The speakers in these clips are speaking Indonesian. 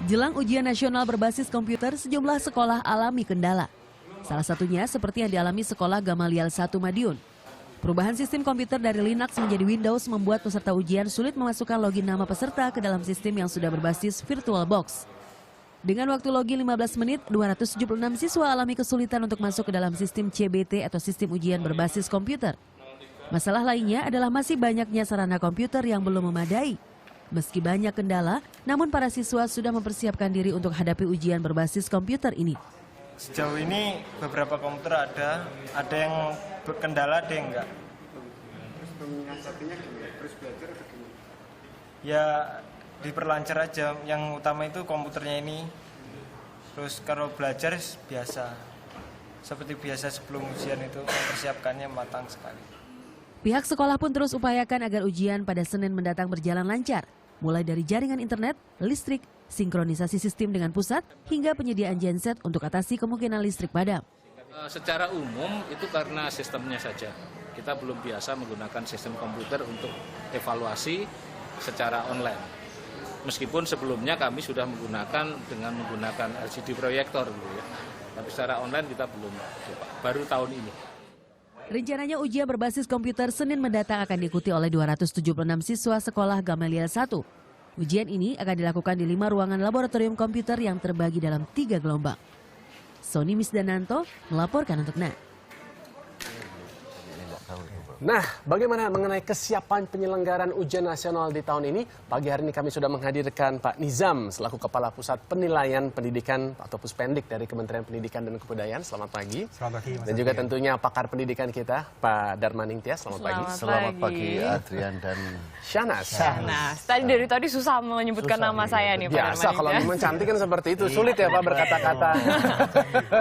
Jelang ujian nasional berbasis komputer, sejumlah sekolah alami kendala. Salah satunya seperti yang dialami sekolah Gamaliel 1 Madiun. Perubahan sistem komputer dari Linux menjadi Windows membuat peserta ujian sulit memasukkan login nama peserta ke dalam sistem yang sudah berbasis VirtualBox. Dengan waktu login 15 menit, 276 siswa alami kesulitan untuk masuk ke dalam sistem CBT atau sistem ujian berbasis komputer. Masalah lainnya adalah masih banyaknya sarana komputer yang belum memadai. Meski banyak kendala, namun para siswa sudah mempersiapkan diri untuk hadapi ujian berbasis komputer ini. Sejauh ini beberapa komputer ada yang berkendala, ada yang enggak. Terus menyiasatinya gimana? Terus belajar atau gimana? Ya diperlancar aja, yang utama itu komputernya ini. Terus kalau belajar biasa, seperti biasa sebelum ujian itu mempersiapkannya matang sekali. Pihak sekolah pun terus upayakan agar ujian pada Senin mendatang berjalan lancar. Mulai dari jaringan internet, listrik, sinkronisasi sistem dengan pusat, hingga penyediaan genset untuk atasi kemungkinan listrik padam. Secara umum itu karena sistemnya saja. Kita belum biasa menggunakan sistem komputer untuk evaluasi secara online. Meskipun sebelumnya kami sudah menggunakan LCD proyektor, gitu ya. Tapi secara online kita belum, baru tahun ini. Rencananya ujian berbasis komputer Senin mendatang akan diikuti oleh 276 siswa sekolah Gamaliel 1. Ujian ini akan dilakukan di 5 ruangan laboratorium komputer yang terbagi dalam 3 gelombang. Sony Misdananto melaporkan untuk NET. Nah, bagaimana mengenai kesiapan penyelenggaraan ujian nasional di tahun ini? Pagi hari ini kami sudah menghadirkan Pak Nizam selaku Kepala Pusat Penilaian Pendidikan atau Puspendik dari Kementerian Pendidikan dan Kebudayaan. Selamat pagi. Selamat pagi, Mas. Dan juga tentunya pakar pendidikan kita, Pak Darmaning Tias. Selamat pagi. Selamat pagi, Adrian dan Syahnas. Dari tadi susah menyebutkan nama saya nih, Pak Darmaning. Biasa, kalau memang cantik kan seperti itu. Sulit ya, Pak, berkata-kata.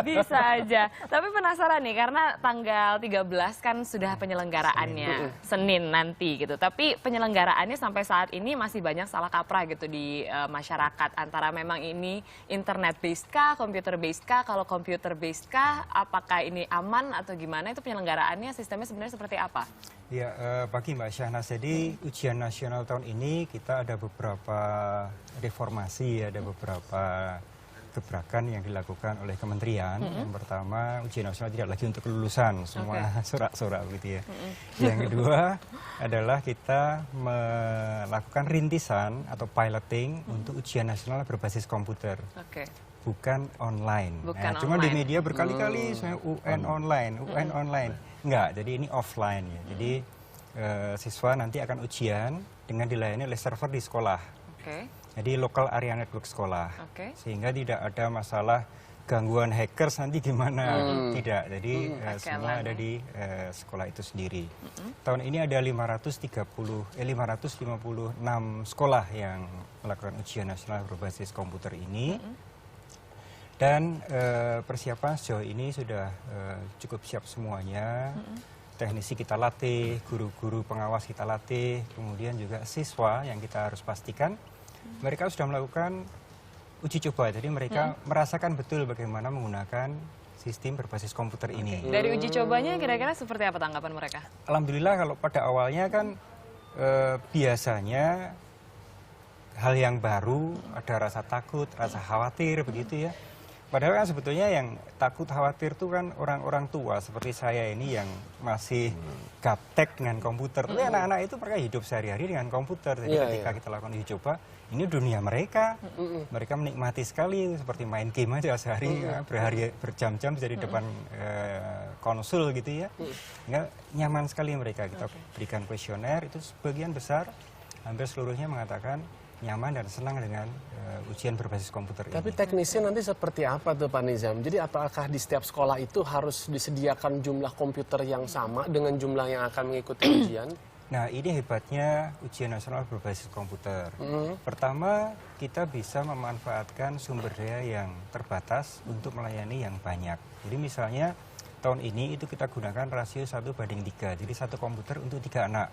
Bisa aja. Tapi penasaran nih, karena tanggal 13 kan sudah penyelenggaraannya Senin nanti gitu. Tapi penyelenggaraannya sampai saat ini masih banyak salah kaprah gitu di masyarakat. Antara memang ini internet based kah, computer based kah? Kalau computer based kah, apakah ini aman atau gimana? Itu penyelenggaraannya sistemnya sebenarnya seperti apa? Ya, pagi Mbak Syahnas. Jadi ujian nasional tahun ini kita ada beberapa reformasi, ada beberapa gebrakan yang dilakukan oleh kementerian. Yang pertama, ujian nasional tidak lagi untuk kelulusan, semua sorak-sorak begitu ya. Yang kedua adalah kita melakukan rintisan atau piloting untuk ujian nasional berbasis komputer. Bukan online. Cuma di media berkali-kali saya UN online. Enggak, jadi ini offline ya. Jadi siswa nanti akan ujian dengan dilayani oleh server di sekolah. Jadi local area network sekolah, sehingga tidak ada masalah gangguan hackers nanti gimana, tidak. Jadi semua ada di sekolah itu sendiri. Tahun ini ada 556 sekolah yang melakukan ujian nasional berbasis komputer ini. Dan persiapan sejauh ini sudah cukup siap semuanya. Teknisi kita latih, guru-guru pengawas kita latih, kemudian juga siswa yang kita harus pastikan mereka sudah melakukan uji coba, jadi mereka merasakan betul bagaimana menggunakan sistem berbasis komputer ini. Dari uji cobanya kira-kira seperti apa tanggapan mereka? Alhamdulillah kalau pada awalnya kan biasanya hal yang baru, ada rasa takut, rasa khawatir begitu ya. Padahal kan sebetulnya yang takut khawatir itu kan orang-orang tua seperti saya ini yang masih gaptek dengan komputer. Tapi anak-anak itu mereka hidup sehari-hari dengan komputer. Jadi ketika kita lakukan uji coba, ini dunia mereka. Mereka menikmati sekali seperti main game aja sehari, berjam-jam bisa di depan konsul gitu ya. Nyaman sekali mereka. Kita berikan kuesioner, itu sebagian besar, hampir seluruhnya mengatakan nyaman dan senang dengan ujian berbasis komputer ini. Tapi teknisnya nanti seperti apa tuh Pak Nizam? Jadi apakah di setiap sekolah itu harus disediakan jumlah komputer yang sama dengan jumlah yang akan mengikuti ujian? Nah, ini hebatnya ujian nasional berbasis komputer. Pertama, kita bisa memanfaatkan sumber daya yang terbatas untuk melayani yang banyak. Jadi misalnya tahun ini itu kita gunakan rasio 1:3, jadi 1 komputer untuk 3 anak.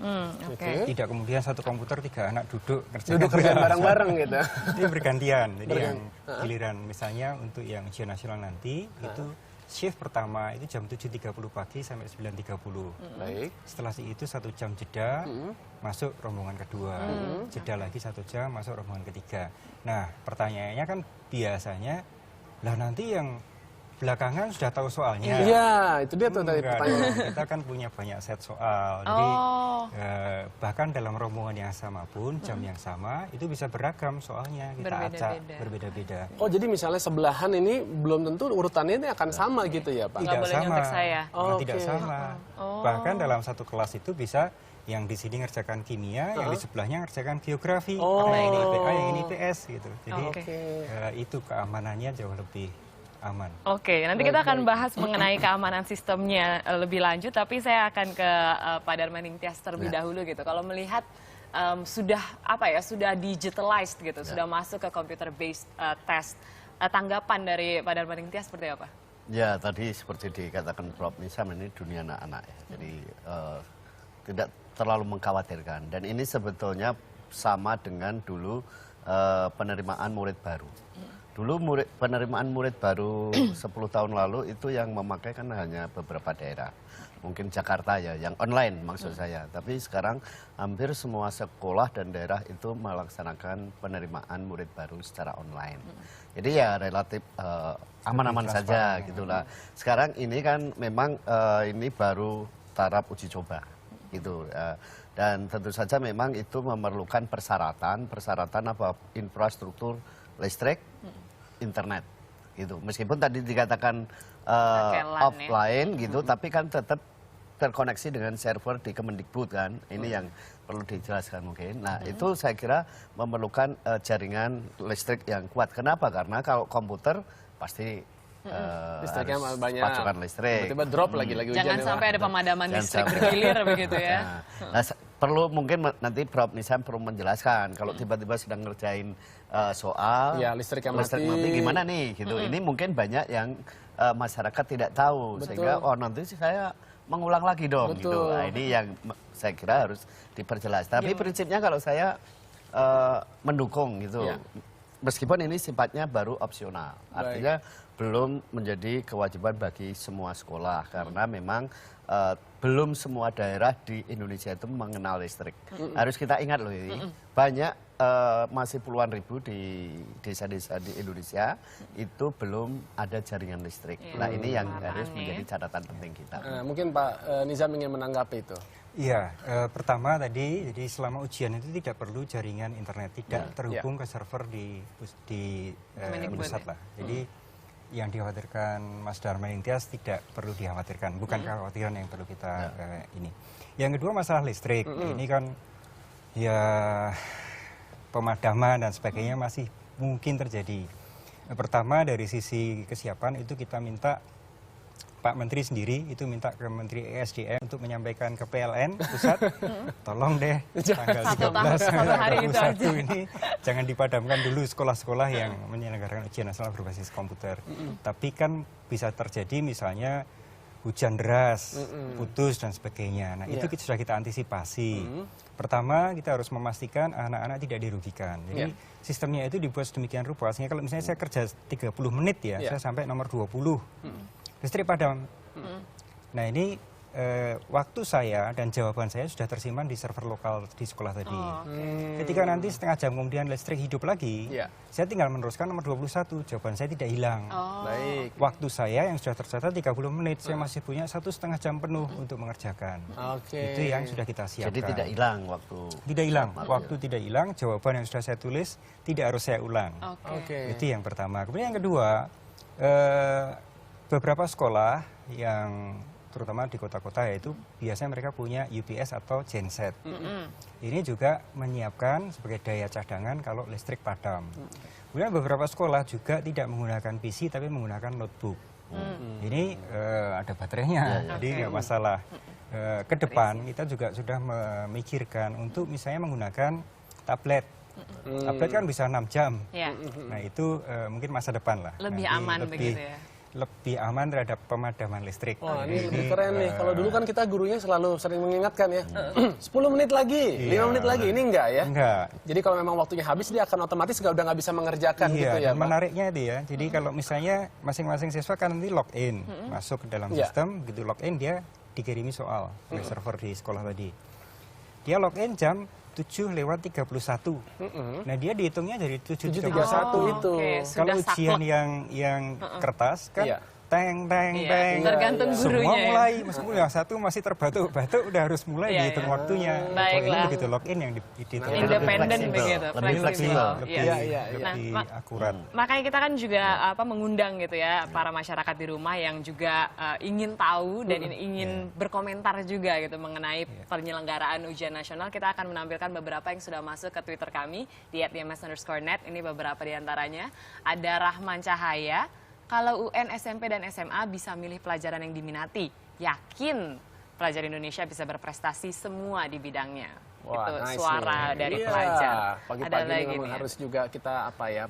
Tidak kemudian 1 komputer 3 anak duduk kerjaan bareng-bareng gitu. Ini bergantian. Jadi yang giliran misalnya untuk yang ujian nasional nanti itu shift pertama itu jam 7.30 pagi sampai 9.30. Baik. Setelah itu 1 jam jeda, masuk rombongan kedua. Jeda lagi 1 jam, masuk rombongan ketiga. Nah, pertanyaannya kan biasanya, lah nanti yang belakangan sudah tahu soalnya. Iya, itu dia tuh tadi Enggak pertanyaan. dong, kita kan punya banyak set soal. Jadi bahkan dalam rombongan yang sama pun jam yang sama itu bisa beragam soalnya, kita acak berbeda-beda. Oh, jadi misalnya sebelahan ini belum tentu urutannya ini akan sama gitu ya, Pak? Nggak boleh nyontek saya. Nah, tidak Oke. sama. Bahkan dalam satu kelas itu bisa yang di sini ngerjakan kimia, yang di sebelahnya ngerjakan geografi, karena yang ini IPA, yang ini IPS gitu. Jadi itu keamanannya jauh lebih aman. Oke, nanti kita akan bahas mengenai keamanan sistemnya lebih lanjut, tapi saya akan ke Pak Darmaningtyas terlebih dahulu gitu. Kalau melihat sudah sudah digitalized gitu, sudah masuk ke computer based test, tanggapan dari Pak Darmaningtyas seperti apa? Ya, tadi seperti dikatakan Prof. Nizam, ini dunia anak-anak ya. Jadi tidak terlalu mengkhawatirkan. Dan ini sebetulnya sama dengan dulu penerimaan murid baru. Dulu penerimaan murid baru 10 tahun lalu itu yang memakai kan hanya beberapa daerah. Mungkin Jakarta ya, yang online maksud saya. Tapi sekarang hampir semua sekolah dan daerah itu melaksanakan penerimaan murid baru secara online. Jadi ya relatif aman-aman saja gitulah. Sekarang ini kan memang ini baru taraf uji coba gitu. Dan tentu saja memang itu memerlukan persyaratan apa? Infrastruktur listrik, internet gitu. Meskipun tadi dikatakan offline gitu, tapi kan tetap terkoneksi dengan server di Kemendikbud kan. Ini yang perlu dijelaskan mungkin. Nah, itu saya kira memerlukan jaringan listrik yang kuat. Kenapa? Karena kalau komputer pasti listriknya harus banyak. pasokan listrik. Tiba-tiba drop lagi hujan. Jangan sampai ada pemadaman listrik bergilir begitu ya. Nah, perlu mungkin nanti Prof. Nizam perlu menjelaskan kalau tiba-tiba sedang ngerjain soal ya, listriknya mati gimana nih gitu. Ini mungkin banyak yang masyarakat tidak tahu. Sehingga nanti saya mengulang lagi dong gitu. Nah, ini yang saya kira harus diperjelas. Tapi prinsipnya kalau saya mendukung gitu. Meskipun ini sifatnya baru opsional. Artinya belum menjadi kewajiban bagi semua sekolah karena memang belum semua daerah di Indonesia itu mengenal listrik. Harus kita ingat loh ini, banyak masih puluhan ribu di desa-desa di Indonesia itu belum ada jaringan listrik. Nah, ini yang harus menjadi catatan penting kita. Mungkin Pak Nizam ingin menanggapi itu. Iya, pertama tadi, jadi selama ujian itu tidak perlu jaringan internet, tidak terhubung ke server di pusat lah. Jadi yang dikhawatirkan Mas Darmaningtyas tidak perlu dikhawatirkan, bukan kekhawatiran yang perlu kita ini. Yang kedua masalah listrik, ini kan ya pemadaman dan sebagainya masih mungkin terjadi. Pertama dari sisi kesiapan itu kita minta Pak Menteri sendiri itu minta ke Menteri ESDM untuk menyampaikan ke PLN pusat, tolong deh tanggal 13 sampai 21 ini jangan dipadamkan dulu sekolah-sekolah yang menyelenggarakan ujian nasional berbasis komputer. Tapi kan bisa terjadi misalnya hujan deras, putus dan sebagainya. Nah, itu sudah kita antisipasi. Pertama, kita harus memastikan anak-anak tidak dirugikan. Jadi sistemnya itu dibuat sedemikian rupa sehingga kalau misalnya saya kerja 30 menit ya, saya sampai nomor 20. Listrik padam. Nah, ini waktu saya dan jawaban saya sudah tersimpan di server lokal di sekolah tadi. Ketika nanti setengah jam kemudian listrik hidup lagi, saya tinggal meneruskan nomor 21. Jawaban saya tidak hilang. Baik. Waktu saya yang sudah tercatat 30 menit, saya masih punya 1,5 jam penuh untuk mengerjakan. Itu yang sudah kita siapkan. Jadi tidak hilang waktu. Tidak hilang. Waktu tidak hilang, jawaban yang sudah saya tulis tidak harus saya ulang. Itu yang pertama. Kemudian yang kedua, beberapa sekolah yang terutama di kota-kota yaitu biasanya mereka punya UPS atau genset. Ini juga menyiapkan sebagai daya cadangan kalau listrik padam. Kemudian beberapa sekolah juga tidak menggunakan PC tapi menggunakan notebook. Ini ada baterainya, jadi nggak masalah. Ke depan kita juga sudah memikirkan untuk misalnya menggunakan tablet. Tablet kan bisa 6 jam. Nah, itu mungkin masa depan lah. Lebih aman begitu ya. lebih aman terhadap pemadaman listrik. Wah, ini Jadi, lebih keren nih. Kalau dulu kan kita gurunya selalu sering mengingatkan ya, 10 menit lagi, 5 menit lagi. Ini enggak ya? enggak. Jadi kalau memang waktunya habis, dia akan otomatis udah nggak bisa mengerjakan Iya, gitu ya, dan Pak? menariknya itu ya. Jadi kalau misalnya masing-masing siswa kan nanti login, masuk ke dalam Iya. sistem, begitu login dia dikirimi soal oleh server di sekolah tadi. Dia login jam 7:31. Nah, dia dihitungnya dari 7:31 itu. Oke, Kalau sudah ujian saklek. yang kertas kan Iya. teng teng Iya, teng. tergantung Semua gurunya ya. mulai, meskipun yang satu masih terbatuk-batuk udah harus mulai Iya, dihitung iya. waktunya. Baiklah. Kalau ini begitu login yang dihitung Independen fleksibel, begitu, lebih fleksibel. lebih, Iya, iya, iya. lebih Nah, akurat. Makanya kita kan juga mengundang gitu ya para masyarakat di rumah yang juga ingin tahu dan ingin berkomentar juga gitu mengenai penyelenggaraan ujian nasional. Kita akan menampilkan beberapa yang sudah masuk ke Twitter kami di @yms_net. Ini beberapa di antaranya. Ada Rahman Cahaya. Kalau UN, SMP, dan SMA bisa milih pelajaran yang diminati, yakin pelajar Indonesia bisa berprestasi semua di bidangnya. Wah, Itu nice suara nih. dari Iya, pelajar. Pagi-pagi Ada ini lagi memang nih ya. harus juga kita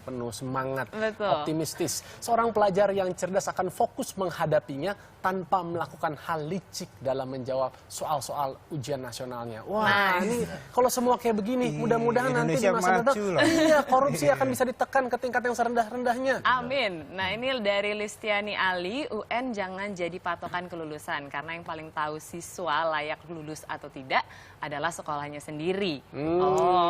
penuh semangat, Betul. optimistis. Seorang pelajar yang cerdas akan fokus menghadapinya tanpa melakukan hal licik dalam menjawab soal-soal ujian nasionalnya. Wah, ini kalau semua kayak begini, mudah-mudahan nanti di Indonesia masa mendatang, maju loh. iya, korupsi akan bisa ditekan ke tingkat yang serendah-rendahnya. Amin. Nah, ini dari Listiani Ali, UN jangan jadi patokan kelulusan karena yang paling tahu siswa layak lulus atau tidak adalah sekolahnya sendiri.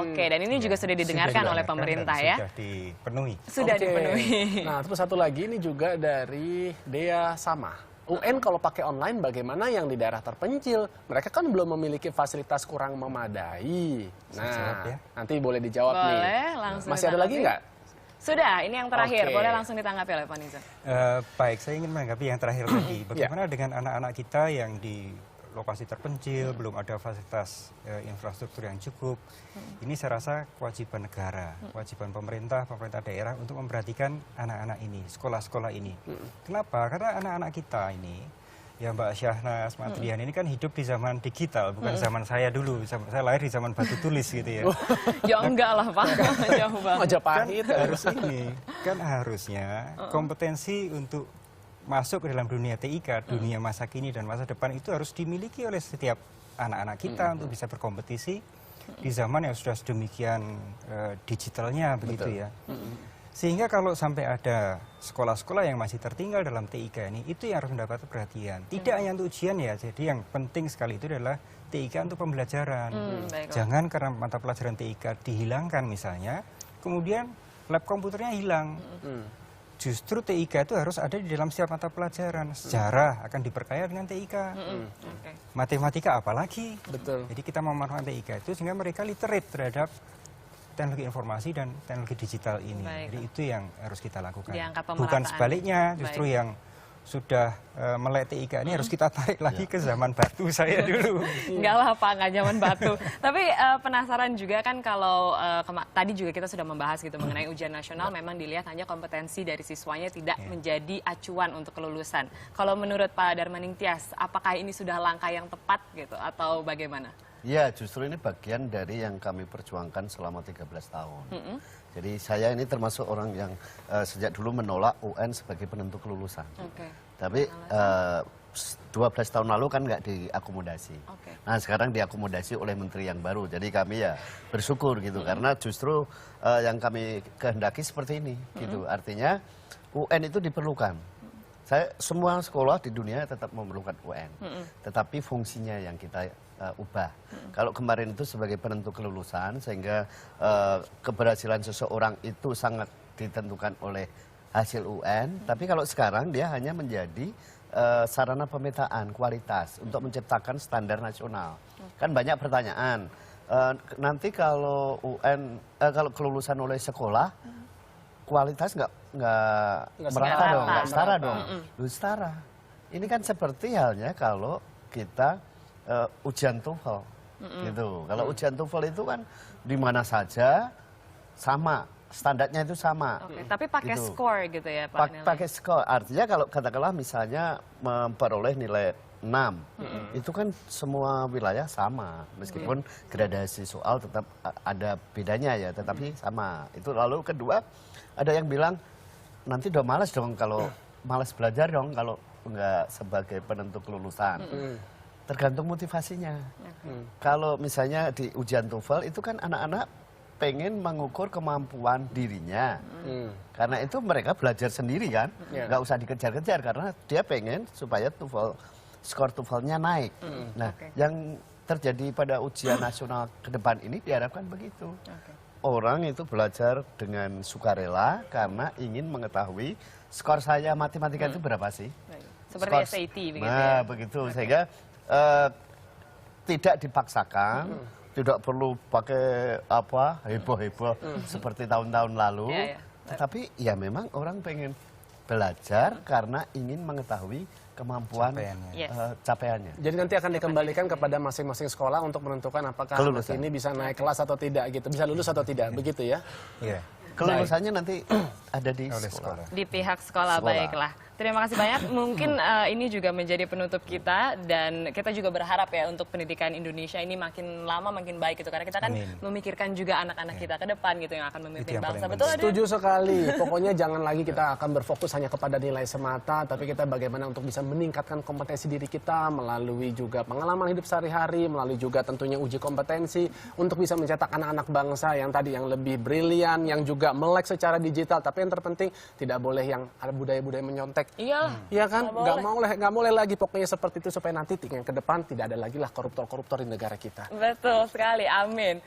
Oke, dan ini juga sudah didengarkan oleh pemerintah ya. Sudah dipenuhi. Sudah Oke. dipenuhi. Nah, terus satu lagi ini juga dari Dea Sama. UN kalau pakai online bagaimana yang di daerah terpencil? Mereka kan belum memiliki fasilitas kurang memadai. Saya jawab ya. Nanti boleh dijawab nih. Boleh, langsung Masih ada lagi ditanggapi. nggak? Sudah, ini yang terakhir. Oke. Boleh langsung ditanggapi oleh Pak Nizam. Baik, saya ingin menanggapi yang terakhir tadi. Bagaimana dengan anak-anak kita yang di lokasi terpencil, belum ada fasilitas infrastruktur yang cukup. Ini saya rasa kewajiban negara, kewajiban pemerintah daerah untuk memperhatikan anak-anak ini, sekolah-sekolah ini. Kenapa? Karena anak-anak kita ini, ya Mbak Syahnas, Mas Trian ini kan hidup di zaman digital, bukan zaman saya dulu. Saya lahir di zaman batu tulis gitu ya. Ya enggak lah Pak, jauh banget. Majapahit Harus ini, kan harusnya kompetensi untuk masuk ke dalam dunia TIK, dunia masa kini dan masa depan itu harus dimiliki oleh setiap anak-anak kita untuk bisa berkompetisi di zaman yang sudah sedemikian digitalnya begitu ya. Sehingga kalau sampai ada sekolah-sekolah yang masih tertinggal dalam TIK ini, itu yang harus mendapat perhatian. Tidak hanya untuk ujian ya, jadi yang penting sekali itu adalah TIK untuk pembelajaran. Baiklah. Jangan karena mata pelajaran TIK dihilangkan misalnya, kemudian lab komputernya hilang. Justru TIK itu harus ada di dalam setiap mata pelajaran. Sejarah akan diperkaya dengan TIK. Oke. Matematika apalagi. Betul. Jadi kita memanfaatkan TIK itu sehingga mereka literate terhadap teknologi informasi dan teknologi digital ini. Baik. Jadi itu yang harus kita lakukan. Di angka Bukan pemerataan. sebaliknya, justru Baik. yang sudah melek TIK ini harus kita tarik lagi ke zaman batu saya dulu. Enggak lah Pak, nggak zaman batu. Tapi penasaran juga kan kalau tadi juga kita sudah membahas gitu mengenai ujian nasional memang dilihat hanya kompetensi dari siswanya tidak menjadi acuan untuk kelulusan. Kalau menurut Pak Darmaning Tias, apakah ini sudah langkah yang tepat gitu atau bagaimana? Ya, justru ini bagian dari yang kami perjuangkan selama 13 tahun. Jadi saya ini termasuk orang yang sejak dulu menolak UN sebagai penentu kelulusan. Oke. Tapi 12 tahun lalu kan nggak diakomodasi. Oke. Nah sekarang diakomodasi oleh menteri yang baru. Jadi kami ya bersyukur gitu karena justru yang kami kehendaki seperti ini gitu. Artinya UN itu diperlukan. Semua sekolah di dunia tetap memerlukan UN. Tetapi fungsinya yang kita ubah. Kalau kemarin itu sebagai penentu kelulusan sehingga keberhasilan seseorang itu sangat ditentukan oleh hasil UN, tapi kalau sekarang dia hanya menjadi sarana pemetaan kualitas untuk menciptakan standar nasional. Kan banyak pertanyaan. Nanti kalau UN kalau kelulusan oleh sekolah kualitas nggak merata dong, nggak setara dong. Loh, setara. Ini kan seperti halnya kalau kita ujian TOEFL gitu. Kalau ujian TOEFL itu kan di mana saja sama. Standarnya itu sama. Oke, tapi pakai Gitu. skor gitu ya Pak? nilai? Pakai skor. Artinya kalau katakanlah misalnya memperoleh nilai 6, itu kan semua wilayah sama. Meskipun gradasi soal tetap ada bedanya ya, tetapi sama. Itu lalu kedua, ada yang bilang, nanti udah malas dong kalau malas belajar dong kalau nggak sebagai penentu kelulusan. Tergantung motivasinya. Kalau misalnya di ujian TOEFL itu kan anak-anak pengen mengukur kemampuan dirinya. Karena itu mereka belajar sendiri kan, nggak usah dikejar-kejar karena dia pengen supaya skor TOEFL-nya naik. Nah, yang terjadi pada ujian nasional ke depan ini diharapkan begitu. Orang itu belajar dengan sukarela karena ingin mengetahui skor saya matematika itu berapa sih? Seperti SAT begitu Nah, ya. begitu. Sehingga tidak dipaksakan, tidak perlu pakai apa heboh-heboh seperti tahun-tahun lalu. Tetapi ya memang orang pengen belajar karena ingin mengetahui kemampuan capaiannya. Jadi nanti akan dikembalikan kepada masing-masing sekolah untuk menentukan apakah anak ini bisa naik kelas atau tidak gitu, bisa lulus atau tidak, begitu ya? Iya. Kelulusannya nanti ada di Oleh sekolah. Di pihak sekolah, baiklah. Terima kasih banyak. Mungkin ini juga menjadi penutup kita dan kita juga berharap ya untuk pendidikan Indonesia ini makin lama makin baik gitu karena kita kan memikirkan juga anak-anak kita ke depan gitu yang akan memimpin bangsa. Betul ada? Setuju sekali. Pokoknya jangan lagi kita akan berfokus hanya kepada nilai semata, tapi kita bagaimana untuk bisa meningkatkan kompetensi diri kita melalui juga pengalaman hidup sehari-hari, melalui juga tentunya uji kompetensi untuk bisa mencetak anak-anak bangsa yang tadi yang lebih brilian, yang juga melek secara digital, tapi yang terpenting tidak boleh yang ada budaya-budaya menyontek. Iya kan? Nggak boleh lagi pokoknya seperti itu supaya nanti yang ke depan tidak ada lagi lah koruptor-koruptor di negara kita. Betul sekali, amin.